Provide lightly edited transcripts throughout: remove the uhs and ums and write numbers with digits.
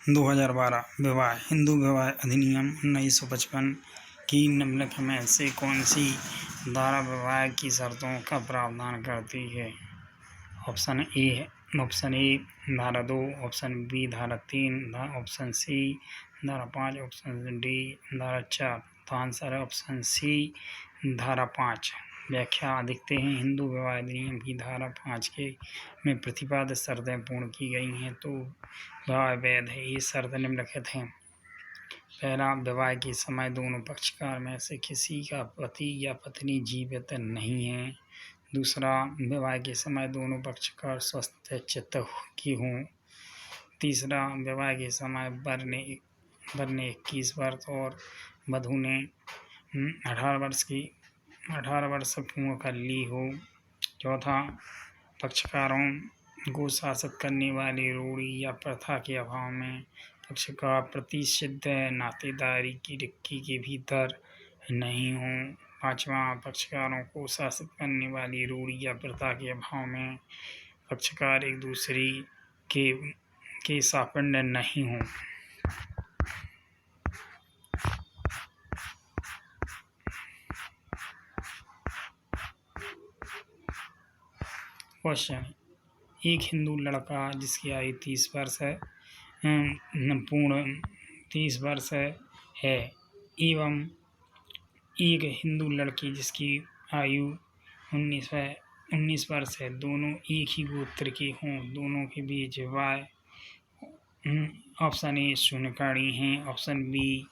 2012 विवाह हिंदू विवाह अधिनियम 1955 की निम्नलिखित में से कौन सी धारा विवाह की शर्तों का प्रावधान करती है? ऑप्शन ए धारा 2, ऑप्शन बी धारा 3, ऑप्शन सी धारा 5, ऑप्शन डी धारा 4। तो आंसर है ऑप्शन सी धारा 5। व्याख्या देखते हैं। हिंदू विवाह अधिनियम की धारा 5 के में प्रतिपादित शर्तें पूर्ण की गई हैं तो विवाह वैध है। ये शर्त निम्नलिखित हैं। पहला, विवाह के समय दोनों पक्षकार में से किसी का पति या पत्नी जीवित नहीं है। दूसरा, विवाह के समय दोनों पक्षकार स्वस्थ चित्त की हों। तीसरा, विवाह के समय वर ने 21 वर्ष और वधू ने 18 वर्ष पूर्ण कर ली हो। चौथा, पक्षकारों को शासित करने वाली रूढ़ि या प्रथा के अभाव में पक्षकार प्रतिषिद्ध नातेदारी की डिक्की के भीतर नहीं हों। पांचवा, पक्षकारों को शासित करने वाली रूढ़ि या प्रथा के अभाव में पक्षकार एक दूसरे के सापिंड नहीं हों। क्वेश्चन, एक हिंदू लड़का जिसकी आयु 30 वर्ष है पूर्ण 30 वर्ष है एवं एक हिंदू लड़की जिसकी आयु 19 वर्ष है, दोनों एक ही गोत्र के हों, दोनों के बीच विवाह ऑप्शन ए शून्यकर्णी हैं, ऑप्शन बी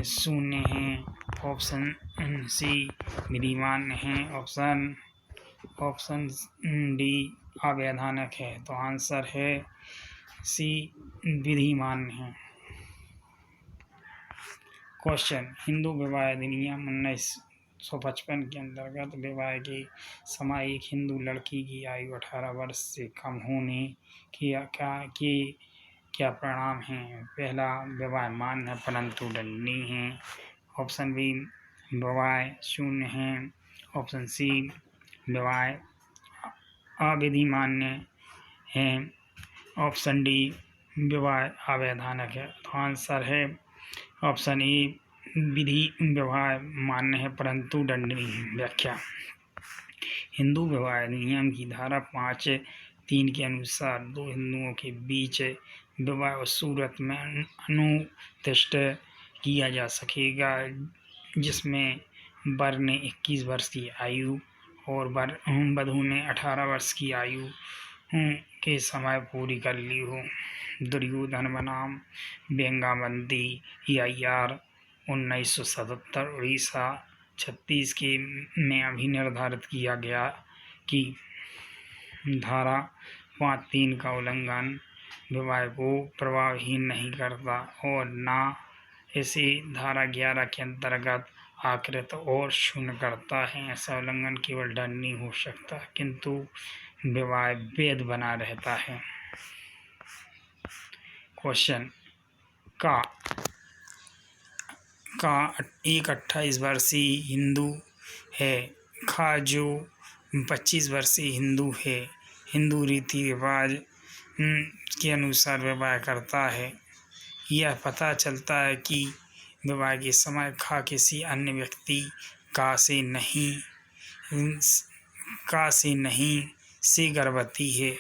शून्य हैं, ऑप्शन सी विधिमान्य हैं, ऑप्शन डी अवैधानिक है। तो आंसर है सी विधिमान्य है। क्वेश्चन, हिंदू विवाह अधिनियम 1955 के अंतर्गत विवाह के समय एक हिंदू लड़की की आयु 18 वर्ष से कम होने के क्या परिणाम हैं? पहला, विवाह मान्य है परंतु दंडनीय है। ऑप्शन बी, विवाह शून्य है। ऑप्शन सी, विवाह अविधिमान्य है। ऑप्शन डी, विवाह अवैधानिक है। तो आंसर है ऑप्शन ए विवाह मान्य है परंतु दंडनीय है। व्याख्या, हिंदू विवाह अधिनियम की धारा 5(3) के अनुसार दो हिंदुओं के बीच विवाह उस सूरत में अनुतिष्ठ किया जा सकेगा जिसमें वर ने 21 वर्ष की आयु और वधू ने 18 वर्ष की आयु के समय पूरी कर ली हो। दुर्योधन बनाम बेंगावती EIR 1977 उड़ीसा 36 के में अभी निर्धारित किया गया कि धारा 5(3) का उल्लंघन विवाह को प्रभावहीन नहीं करता और न इसे धारा 11 के अंतर्गत आकृत और शून्य करता है। ऐसा उल्लंघन केवल दंडनीय हो सकता है किंतु विवाह वैध बना रहता है। क्वेश्चन, का एक 28 वर्षीय हिंदू है खा जो 25 वर्षीय हिंदू है, हिंदू रीति रिवाज के अनुसार विवाह करता है। यह पता चलता है कि विवाह के समय खा किसी अन्य व्यक्ति का से नहीं से गर्भवती है।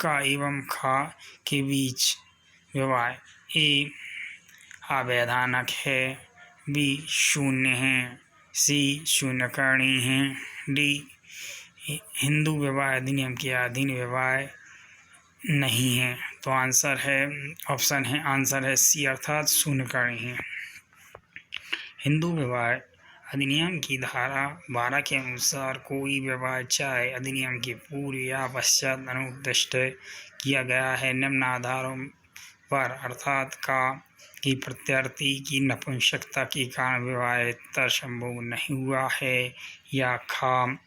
का एवं खा के बीच विवाह ए अवैधानिक है, बी शून्य है, सी शून्यकर्णी है, डी हिंदू विवाह अधिनियम के अधीन विवाह नहीं है। तो आंसर है सी अर्थात शून्यकर्णी है। हिंदू विवाह अधिनियम की धारा 12 के अनुसार कोई विवाह चाहे अधिनियम के पूर्व या पश्चात अनुदिष्ट किया गया है निम्न आधारों पर, अर्थात का कि प्रत्यार्थी की नपुंसकता के कारण विवाहेतर संभव नहीं हुआ है, या खा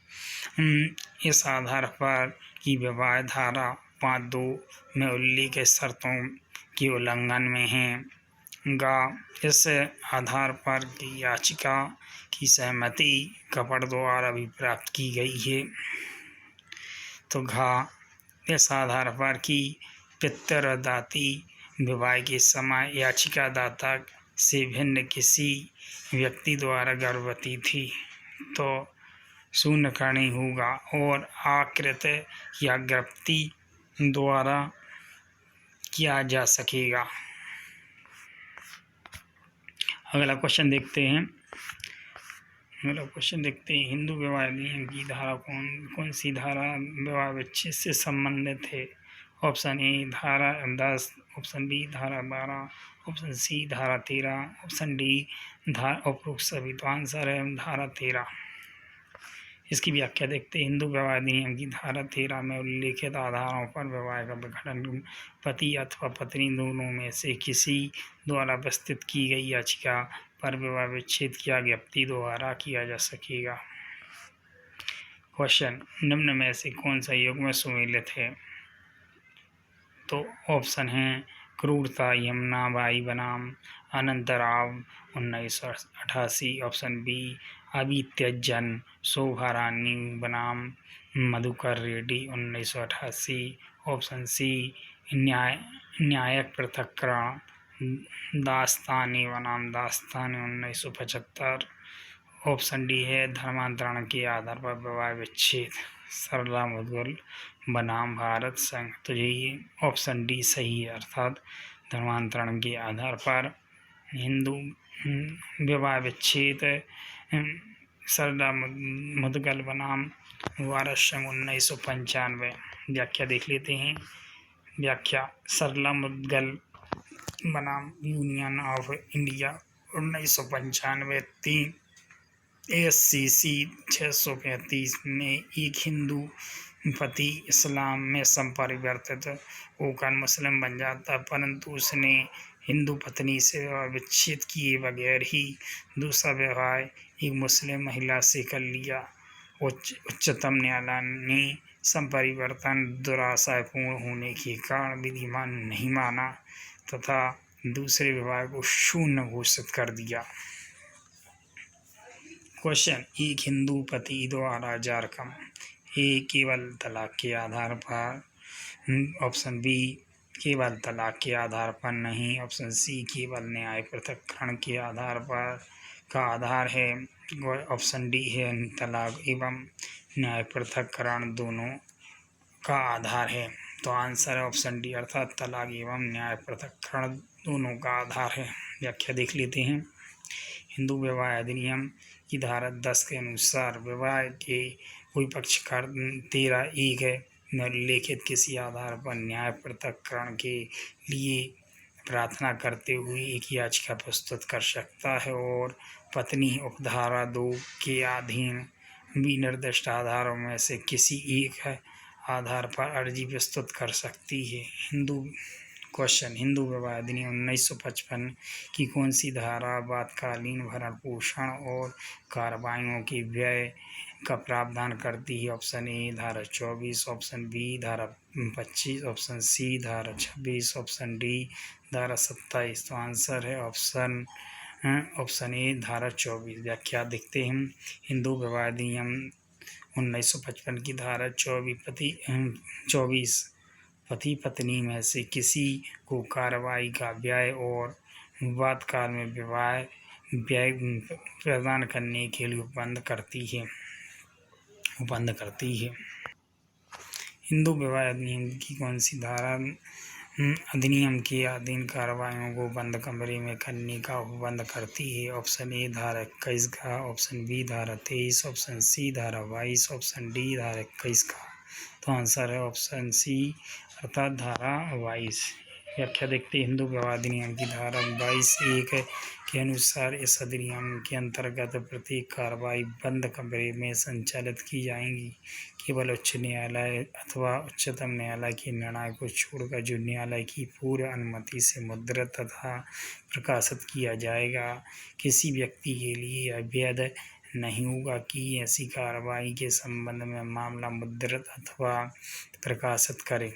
इस आधार पर कि विवाह धारा 5(2) में उल्लिखित शर्तों के उल्लंघन में है, गा इस आधार पर कि याचिका की सहमति कपट द्वारा भी प्राप्त की गई है। तो घा इस आधार पर कि पितृदाती विवाह के समय याचिकादाता से भिन्न किसी व्यक्ति द्वारा गर्भवती थी तो शून्यकर्णी होगा और आकृत या गर्भवती द्वारा किया जा सकेगा। अगला क्वेश्चन देखते हैं। हिंदू विवाह अधिनियम की धारा कौन सी धारा विवाह विच्छेद से संबंधित है? ऑप्शन ए धारा 10, ऑप्शन बी धारा 12, ऑप्शन सी धारा 13, ऑप्शन डी धारा उपरोक्त सभी। तो आंसर है धारा 13। इसकी व्याख्या देखते हैं। हिंदू विवाह अधिनियम की धारा 13 में उल्लिखित आधारों पर विवाह का विखंडन पति अथवा पत्नी दोनों में से किसी द्वारा प्रस्तुत की गई याचिका पर विवाह विच्छेद किया व्यक्ति द्वारा किया जा सकेगा। क्वेश्चन, निम्न में से कौन सा युग्म सुमेलित है? तो ऑप्शन है क्रूरता यमुना बाई बनाम अनंतराव 1988, ऑप्शन बी अभित्यजन शोभा रानी बनाम मधुकर रेड्डी 1988, ऑप्शन सी न्यायिक पृथक्करण दास्तानी बनाम दास्तानी 1975, ऑप्शन डी है धर्मांतरण के आधार पर विवाह विच्छेद सरला मुदगल बनाम भारत संघ। तो ये ऑप्शन डी सही है, अर्थात धर्मांतरण के आधार पर हिंदू विवाह विच्छेद सरला मुदगल बनाम भारत संघ 1995। व्याख्या देख लेते हैं। व्याख्या, सरला मुदगल बनाम यूनियन ऑफ इंडिया 1995 3 ASCC 635 में एक हिंदू पति इस्लाम में संपरिवर्तित होकर मुस्लिम बन जाता, परंतु उसने हिंदू पत्नी से विच्छेद किए बगैर ही दूसरा विवाह एक मुस्लिम महिला से कर लिया। उच्चतम न्यायालय ने संपरिवर्तन दुराशयपूर्ण होने के कारण विधिमान नहीं माना तथा दूसरे विवाह को शून्य घोषित कर दिया। क्वेश्चन, एक हिंदू पति द्वारा जारकम ए केवल तलाक के आधार पर, ऑप्शन बी केवल तलाक के आधार पर नहीं, ऑप्शन सी केवल न्याय पृथक्करण के आधार पर का आधार है, ऑप्शन डी है तलाक एवं न्याय पृथक्करण दोनों का आधार है। तो आंसर है ऑप्शन डी, अर्थात तलाक एवं न्याय पृथक्करण दोनों का आधार है। व्याख्या देख लेते हैं। हिंदू विवाह अधिनियम की धारा 10 के अनुसार विवाह के कोई पक्षकार 13(1) में उल्लेखित किसी आधार पर न्याय पृथक्करण के लिए प्रार्थना करते हुए एक याचिका प्रस्तुत कर सकता है और पत्नी उपधारा 2 के अधीन विनिर्दिष्ट आधारों में से किसी एक आधार पर अर्जी प्रस्तुत कर सकती है। क्वेश्चन, हिंदू विवाह अधिनियम 1955 की कौन सी धारा आपातकालीन भरण पोषण और कार्रवाइयों के व्यय का प्रावधान करती है? ऑप्शन ए धारा 24, ऑप्शन बी धारा 25, ऑप्शन सी धारा 26, ऑप्शन डी धारा 27। तो आंसर है ऑप्शन ए धारा 24। व्याख्या देखते हैं। हिंदू विवाह अधिनियम 1955 की धारा 24 पति पत्नी में से किसी को कार्रवाई का व्यय और विवादकाल में विवाह व्यय प्रदान करने के लिए उपबंध करती है। हिंदू विवाह अधिनियम की कौन सी धारा अधिनियम के अधीन कार्रवाइयों को बंद कमरे में करने का उपबंध करती है? ऑप्शन ए धारा 21 का, ऑप्शन बी धारा 23, ऑप्शन सी धारा 22, ऑप्शन डी धारा 21 का। तो आंसर है ऑप्शन सी, अर्थात धारा 22। व्याख्या देखते हैं। हिंदू विवाह अधिनियम की धारा 22(1) के अनुसार इस अधिनियम के अंतर्गत प्रत्येक कार्रवाई बंद कमरे में संचालित की जाएगी। केवल उच्च न्यायालय अथवा उच्चतम न्यायालय के निर्णय को छोड़कर जो न्यायालय की पूर्व अनुमति से मुद्रित तथा प्रकाशित किया जाएगा। किसी व्यक्ति के लिए यह वैध नहीं होगा कि ऐसी कार्रवाई के संबंध में मामला मुद्रित अथवा प्रकाशित करे।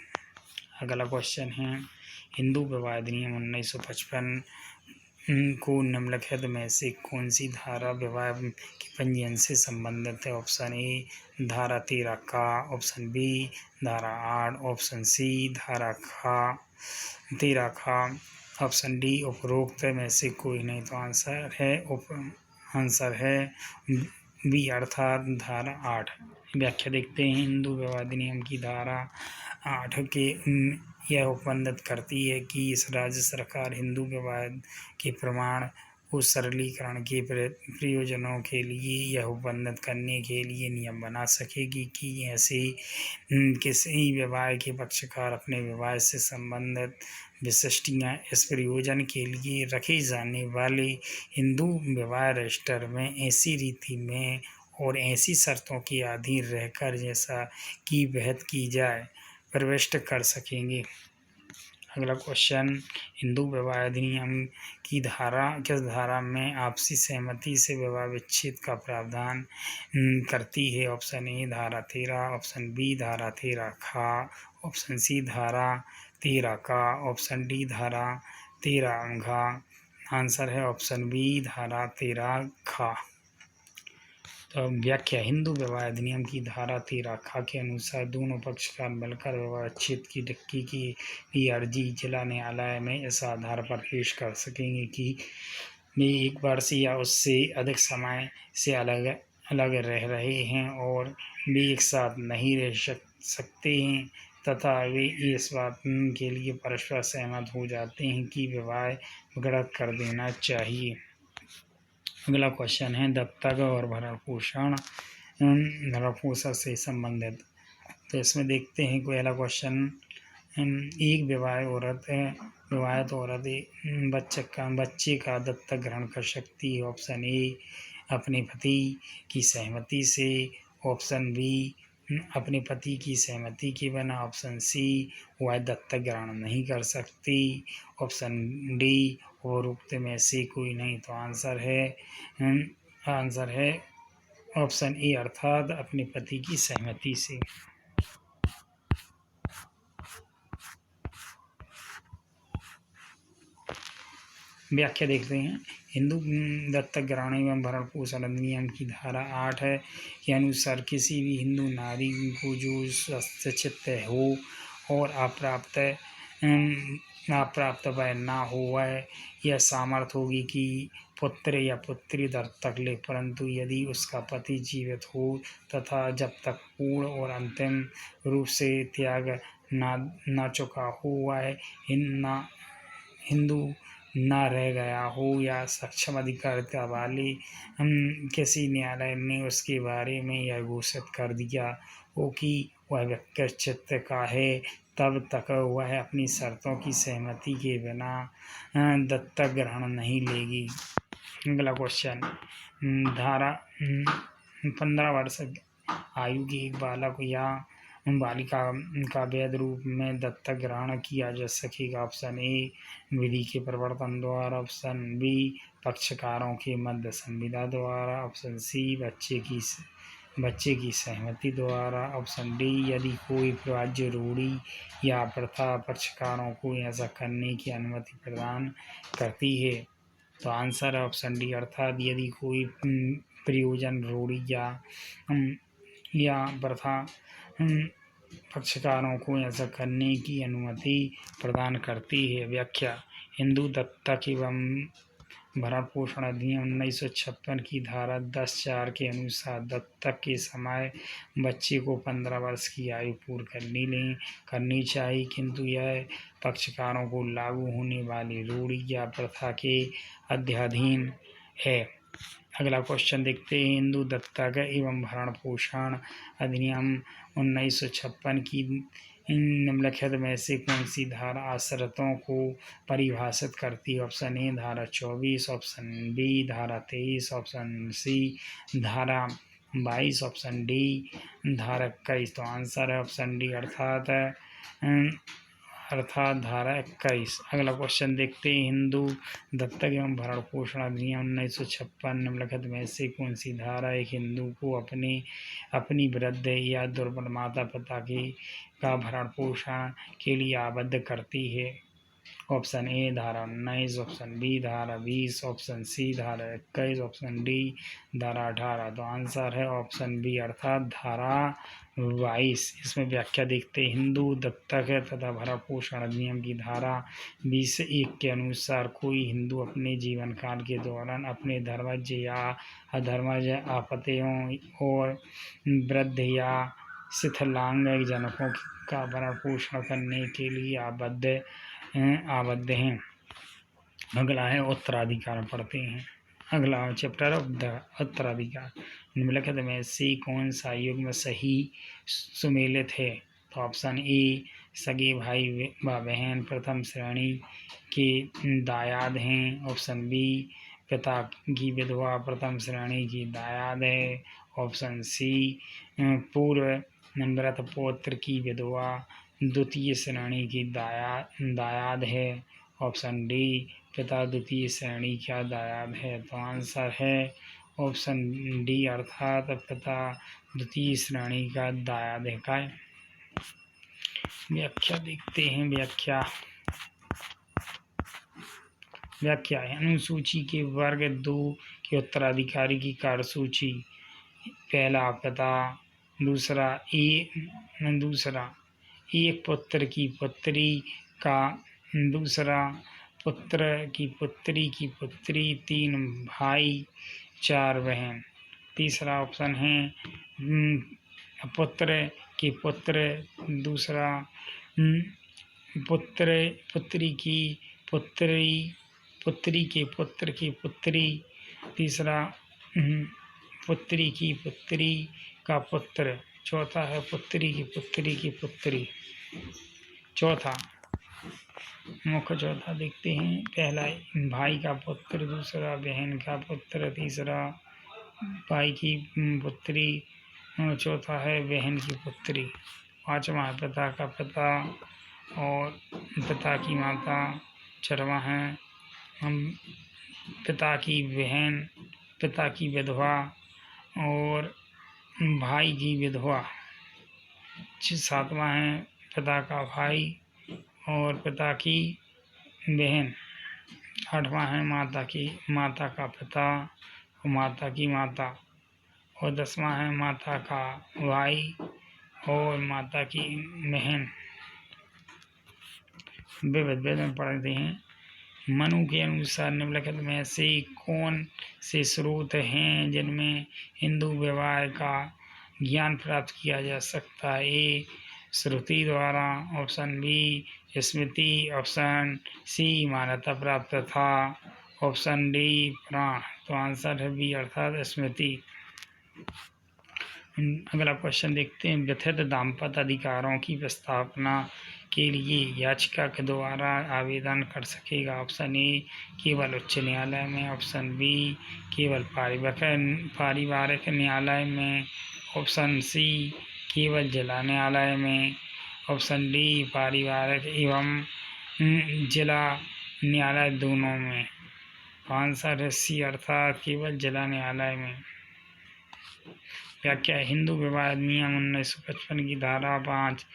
अगला क्वेश्चन है, हिंदू विवाह अधिनियम 1955 को निम्नलिखित में से कौन सी धारा विवाह के पंजीयन से संबंधित है? ऑप्शन ए धारा 13 का, ऑप्शन बी धारा 8, ऑप्शन सी धारा खा, 13 खा। ऑप्शन डी उपरोक्त में से कोई नहीं। तो आंसर है बी अर्थात धारा 8। व्याख्या देखते हैं। हिंदू विवाह अधिनियम की धारा 8 के यह उपबंधित करती है कि इस राज्य सरकार हिंदू विवाह के प्रमाण को सरलीकरण के प्रयोजनों के लिए यह उपबंधित करने के लिए नियम बना सकेगी कि ऐसे किसी विवाह के पक्षकार अपने विवाह से संबंधित विशिष्टियाँ इस प्रयोजन के लिए रखे जाने वाले हिंदू विवाह रजिस्टर में ऐसी रीति में और ऐसी शर्तों के अधीन रहकर जैसा कि विहित की जाए प्रविष्ट कर सकेंगे। अगला क्वेश्चन, हिंदू विवाह अधिनियम की धारा किस धारा में आपसी सहमति से विवाह विच्छेद का प्रावधान करती है? ऑप्शन ए धारा 13, ऑप्शन बी धारा 13 खा, ऑप्शन सी धारा 13 का, ऑप्शन डी धारा 13 घा। आंसर है ऑप्शन बी धारा 13 खा। तो व्याख्या, हिंदू विवाह अधिनियम की धारा 13 खा के अनुसार दोनों पक्षकार मिलकर विवाह विच्छेद की डिक्की की अर्जी जिला न्यायालय में इस आधार पर पेश कर सकेंगे कि वे एक वर्ष या उससे अधिक समय से अलग अलग रह रहे हैं और वे एक साथ नहीं रह सकते हैं तथा वे इस बात के लिए परस्पर सहमत हो जाते हैं कि विवाह विघटित कर देना चाहिए। अगला क्वेश्चन है दत्तक और भरण पोषण से संबंधित। तो इसमें देखते हैं पहला क्वेश्चन, एक विवाहित औरत बच्चे का दत्तक ग्रहण कर सकती है। ऑप्शन ए अपने पति की सहमति से, ऑप्शन बी अपने पति की सहमति के बिना, ऑप्शन सी वह दत्तक ग्रहण नहीं कर सकती, ऑप्शन डी उपरोक्त में से कोई नहीं। तो आंसर है ऑप्शन ए अर्थात अपने पति की सहमति से। व्याख्या देखते हैं। हिंदू दत्तक ग्रहण एवं भरण पोषण अधिनियम की धारा 8 के अनुसार किसी भी हिंदू नारी को जो स्वस्थचित्त हो और अप्राप्त वह ना हो वह यह सामर्थ्य होगी कि पुत्र या पुत्री दत्तक ले, परंतु यदि उसका पति जीवित हो तथा जब तक पूर्ण और अंतिम रूप से त्याग ना चुका हो वह हिंदू न रह गया हो या सक्षम अधिकारिता वाले किसी न्यायालय ने उसके बारे में यह घोषित कर दिया हो कि वह व्यक्तिचित्त का है, तब तक वह अपनी शर्तों की सहमति के बिना दत्तक ग्रहण नहीं लेगी। अगला क्वेश्चन, धारा 15 वर्ष आयु के एक बालक या बालिका का वैध रूप में दत्तक ग्रहण किया जा सकेगा। ऑप्शन ए विधि के प्रवर्तन द्वारा, ऑप्शन बी पक्षकारों के मध्य संविदा द्वारा, ऑप्शन सी बच्चे की सहमति द्वारा, ऑप्शन डी यदि कोई राज्य रूढ़ी या प्रथा पक्षकारों को ऐसा करने की अनुमति प्रदान करती है। तो आंसर है ऑप्शन डी अर्थात यदि कोई प्रयोजन रूढ़ी या प्रथा पक्षकारों को ऐसा करने की अनुमति प्रदान करती है। व्याख्या, हिंदू दत्तक एवं भरण पोषण अधिनियम 1956 की धारा 10(4) के अनुसार दत्तक के समय बच्चे को 15 वर्ष की आयु पूर्ण करनी चाहिए, किंतु यह पक्षकारों को लागू होने वाली रूढ़ी या प्रथा के अध्याधीन है। अगला क्वेश्चन देखते हैं। हिंदू दत्तक एवं भरण पोषण अधिनियम 1956 की निम्नलिखित में से कौन सी धारा आश्रितों को परिभाषित करती है? ऑप्शन ए धारा 24, ऑप्शन बी धारा 23, ऑप्शन सी धारा 22, ऑप्शन डी धारा 21। तो आंसर है ऑप्शन डी अर्थात धारा 21। अगला क्वेश्चन देखते हैं। हिंदू दत्तक एवं भरण पोषण अधिनियम 1956 निम्नलिखित में से कौन सी धारा एक हिंदू को अपनी वृद्ध या दुर्बल माता पिता का भरण पोषण के लिए आबद्ध करती है? ऑप्शन ए धारा 19, ऑप्शन बी धारा 20, ऑप्शन सी धारा 21, ऑप्शन डी धारा 18। तो आंसर है ऑप्शन बी अर्थात धारा 22। इसमें व्याख्या देखते हैं। हिंदू दत्तक तथा भरण पोषण अधिनियम की धारा 20(1) के अनुसार कोई हिंदू अपने जीवन काल के दौरान अपने धर्मज या अधर्मज आपत्तियों और वृद्ध या शिथिलांग जनकों का भरण पोषण करने के लिए आबद्ध हैं। अगला है उत्तराधिकार पढ़ते हैं। अगला चैप्टर उत्तराधिकार। निम्नलिखित में से कौन सा युग्म सही सुमेलित है? तो ऑप्शन ए सगे भाई व बहन प्रथम श्रेणी के दायाद हैं। ऑप्शन बी पिता की विधवा प्रथम श्रेणी की दायाद है। ऑप्शन सी पूर्व मृत पुत्र की विधवा द्वितीय श्रेणी की दायाद है। ऑप्शन डी पिता द्वितीय श्रेणी का दायाद है। तो आंसर है ऑप्शन डी अर्थात पिता द्वितीय श्रेणी का दायाद है। का व्याख्या देखते हैं। व्याख्या है अनुसूची के वर्ग 2 के उत्तराधिकारी की कार्यसूची। पहला पिता, दूसरा एक पुत्र की पुत्री का, दूसरा पुत्र की पुत्री 3 भाई 4 बहन। तीसरा ऑप्शन है पुत्र की पुत्र, दूसरा पुत्री की पुत्र की पुत्री, तीसरा पुत्री की पुत्री का पुत्र, चौथा है पुत्री की पुत्री। चौथा देखते हैं। पहला भाई का पुत्र, दूसरा बहन का पुत्र, तीसरा भाई की पुत्री, चौथा है बहन की पुत्री। पांचवा है पिता का पिता और पिता की माता। छठवां है पिता की बहन, पिता की विधवा और भाई की विधवा। सातवां है पिता का भाई और पिता की बहन। आठवां है माता का पिता और माता की माता। और 10वां है माता का भाई और माता की बहन। विविध में पढ़ते हैं। मनु के अनुसार निम्नलिखित में से कौन से स्रोत हैं जिनमें हिंदू विवाह का ज्ञान प्राप्त किया जा सकता है? ए श्रुति द्वारा, ऑप्शन बी स्मृति, ऑप्शन सी मान्यता प्राप्त था, ऑप्शन डी पुराण। तो आंसर है बी अर्थात स्मृति। अगला क्वेश्चन देखते हैं। व्यथित दाम्पत्य अधिकारों की प्रस्तावना के लिए याचिका के द्वारा आवेदन कर सकेगा? ऑप्शन ए केवल उच्च न्यायालय में, ऑप्शन बी केवल पारिवारिक न्यायालय में, ऑप्शन सी केवल जिला न्यायालय में, ऑप्शन डी पारिवारिक एवं जिला न्यायालय दोनों में। आंसर है सी अर्थात केवल जिला न्यायालय में। व्याख्या हिंदू विवाह अधिनियम 1955 की धारा 5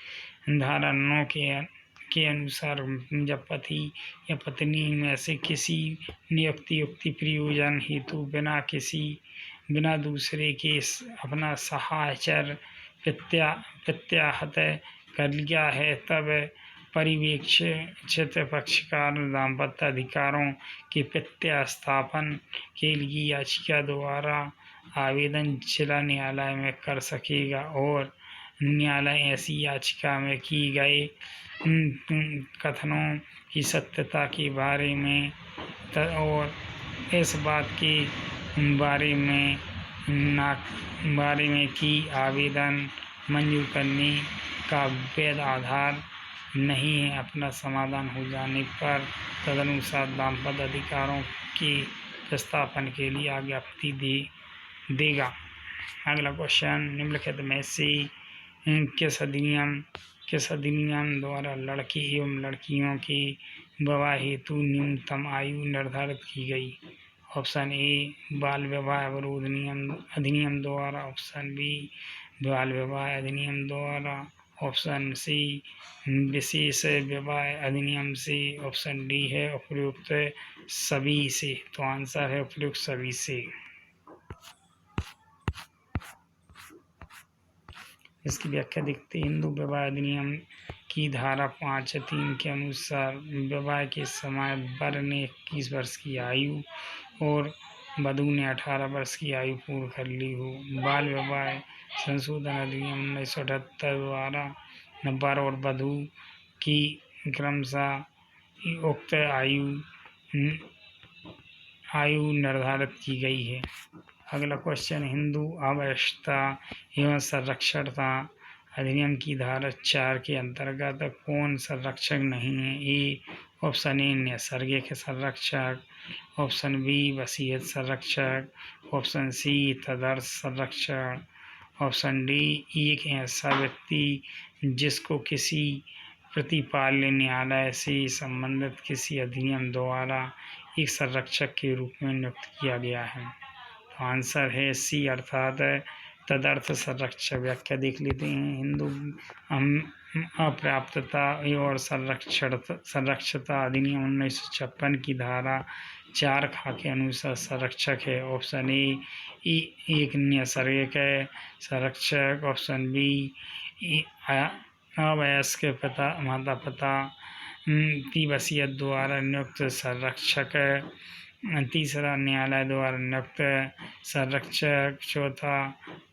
धारा 9 के अनुसार जब पति या पत्नी में से किसी नियुक्ति प्रयोजन हेतु बिना दूसरे के अपना साहचर्य प्रत्याहत कर लिया है, तब परिवेक्षित पक्षकार दाम्पत्य अधिकारों के प्रत्यास्थापन के लिए याचिका द्वारा आवेदन जिला न्यायालय में कर सकेगा और न्यायालय ऐसी याचिका में की गए कथनों की सत्यता के बारे में और इस बात के बारे में कि आवेदन मंजूर करने का वैध आधार नहीं है, अपना समाधान हो जाने पर तदनुसार दाम्पत्य अधिकारों के प्रस्तापन के लिए आज्ञप्ति देगा। अगला क्वेश्चन निम्नलिखित में से किस अधिनियम द्वारा लड़के एवं लड़कियों के विवाह हेतु न्यूनतम आयु निर्धारित की गई? ऑप्शन ए बाल विवाह विरोध अधिनियम द्वारा, ऑप्शन बी बाल विवाह अधिनियम द्वारा, ऑप्शन सी विशेष विवाह अधिनियम से, ऑप्शन डी है उपयुक्त सभी से। तो आंसर है उपयुक्त सभी से। इसकी व्याख्या देखते हैं। हिंदू विवाह अधिनियम की धारा 5(3) के अनुसार विवाह के समय वर ने 21 वर्ष की आयु और वधू ने 18 वर्ष की आयु पूर्ण कर ली हो। बाल विवाह संशोधन अधिनियम 1978 द्वारा वर और वधू की क्रमशः उक्त आयु निर्धारित की गई है। अगला क्वेश्चन, हिंदू आवास्यता एवं संरक्षणता अधिनियम की धारा 4 के अंतर्गत कौन संरक्षक नहीं है? ए ऑप्शन ए नैसर्गिक संरक्षक, ऑप्शन बी वसीयत संरक्षक, ऑप्शन सी तदर्थ संरक्षण, ऑप्शन डी एक ऐसा व्यक्ति जिसको किसी प्रतिपाल्य न्यायालय से संबंधित किसी अधिनियम द्वारा एक संरक्षक के रूप में नियुक्त किया गया है। तो आंसर है सी अर्थात तदर्थ संरक्षक। व्याख्या देख लेते हैं। हिंदू अपर्याप्तता और संरक्षता अधिनियम 1956 की धारा 4 खा के अनुसार संरक्षक है। ऑप्शन ए एक नैसर्गिक संरक्षक, ऑप्शन बी अवयस्क माता पिता की वसीयत द्वारा नियुक्त संरक्षक, तीसरा न्यायालय द्वारा नियुक्त संरक्षक, चौथा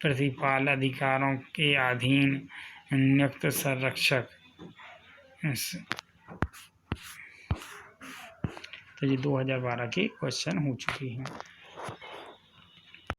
प्रतिपाल अधिकारों के अधीन नियुक्त संरक्षक। तो ये 2012 के क्वेश्चन हो चुके हैं।